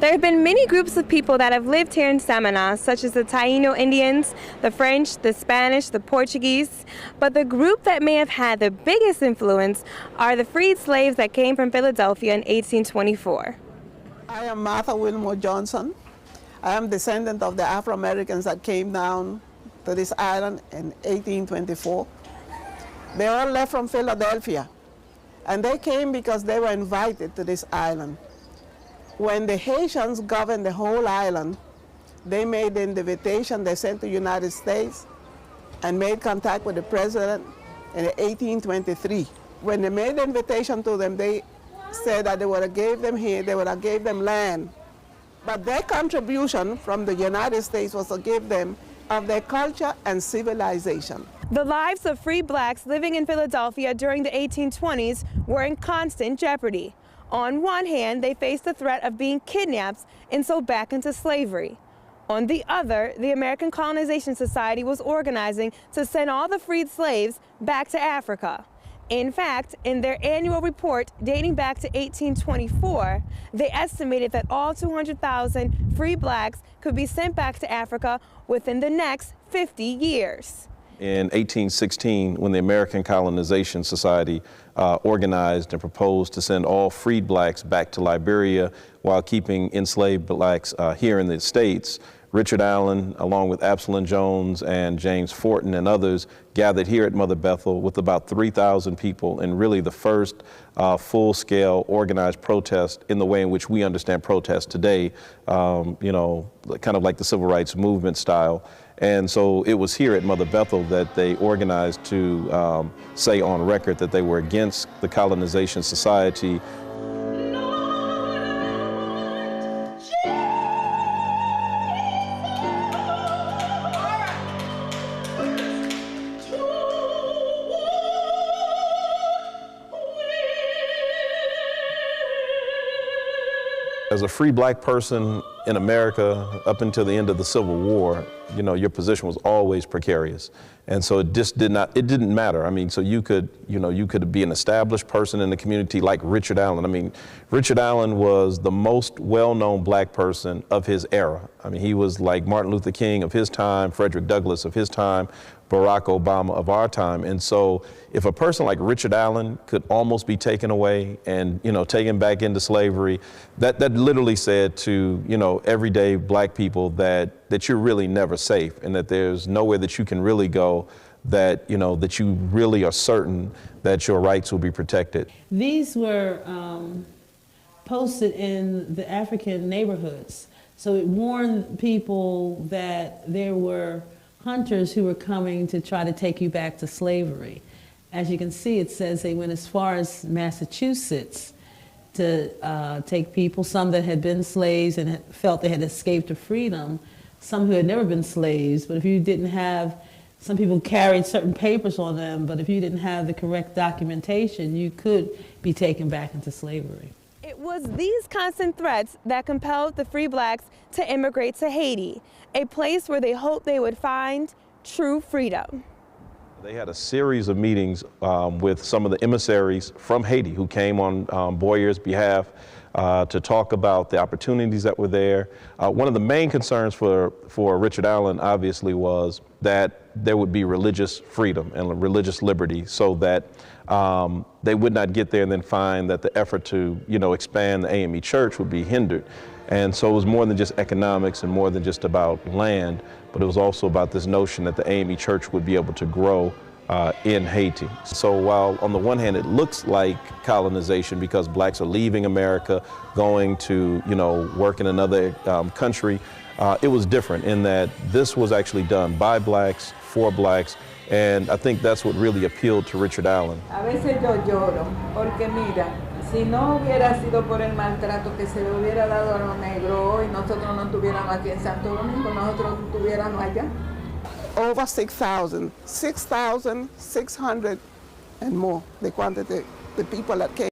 There have been many groups of people that have lived here in Samaná, such as the Taíno Indians, the French, the Spanish, the Portuguese, but the group that may have had the biggest influence are the freed slaves that came from Philadelphia in 1824. I am Martha Wilmore Johnson. I am descendant of the Afro-Americans that came down to this island in 1824. They all left from Philadelphia, and they came because they were invited to this island. When the Haitians governed the whole island, they made the invitation, they sent to the United States and made contact with the president in 1823. When they made the invitation to them, they said that they would have gave them here, they would have gave them land. But their contribution from the United States was to give them of their culture and civilization. The lives of free blacks living in Philadelphia during the 1820s were in constant jeopardy. On one hand, they faced the threat of being kidnapped and sold back into slavery. On the other, the American Colonization Society was organizing to send all the freed slaves back to Africa. In fact, in their annual report dating back to 1824, they estimated that all 200,000 free blacks could be sent back to Africa within the next 50 years. In 1816, when the American Colonization Society organized and proposed to send all freed blacks back to Liberia while keeping enslaved blacks here in the States, Richard Allen, along with Absalom Jones and James Fortin and others, gathered here at Mother Bethel with about 3,000 people, and really the first full-scale organized protest in the way in which we understand protest today, you know, kind of like the civil rights movement style. And so it was here at Mother Bethel that they organized to say on record that they were against the Colonization Society. As a free black person in America, up until the end of the Civil War, you know, your position was always precarious. And so it just didn't matter. I mean, so you could be an established person in the community like Richard Allen. I mean, Richard Allen was the most well-known black person of his era. I mean, he was like Martin Luther King of his time, Frederick Douglass of his time, Barack Obama of our time. And so if a person like Richard Allen could almost be taken away and, you know, taken back into slavery, that literally said to, you know, everyday black people that you're really never safe, and that there's nowhere that you can really go, that, you know, that you really are certain that your rights will be protected. These were posted in the African neighborhoods. So it warned people that there were hunters who were coming to try to take you back to slavery. As you can see, it says they went as far as Massachusetts to take people, some that had been slaves and had felt they had escaped to freedom, some who had never been slaves, but if you didn't have, some people carried certain papers on them, but if you didn't have the correct documentation, you could be taken back into slavery. It was these constant threats that compelled the free blacks to immigrate to Haiti, a place where they hoped they would find true freedom. They had a series of meetings with some of the emissaries from Haiti who came on Boyer's behalf to talk about the opportunities that were there. One of the main concerns for Richard Allen, obviously, was that there would be religious freedom and religious liberty, so that they would not get there and then find that the effort to, you know, expand the AME church would be hindered. And so it was more than just economics and more than just about land, but it was also about this notion that the AME church would be able to grow in Haiti. So while on the one hand it looks like colonization because blacks are leaving America, going to, you know, work in another country, it was different in that this was actually done by blacks, for blacks, and I think that's what really appealed to Richard Allen. A veces yo lloro porque mira, si no hubiera sido por el maltrato que se le hubiera dado a los negros hoy, nosotros no estuviéramos aquí en Santo Domingo, nosotros estuviéramos allá. Over 6,600 and more, the quantity, the people that came.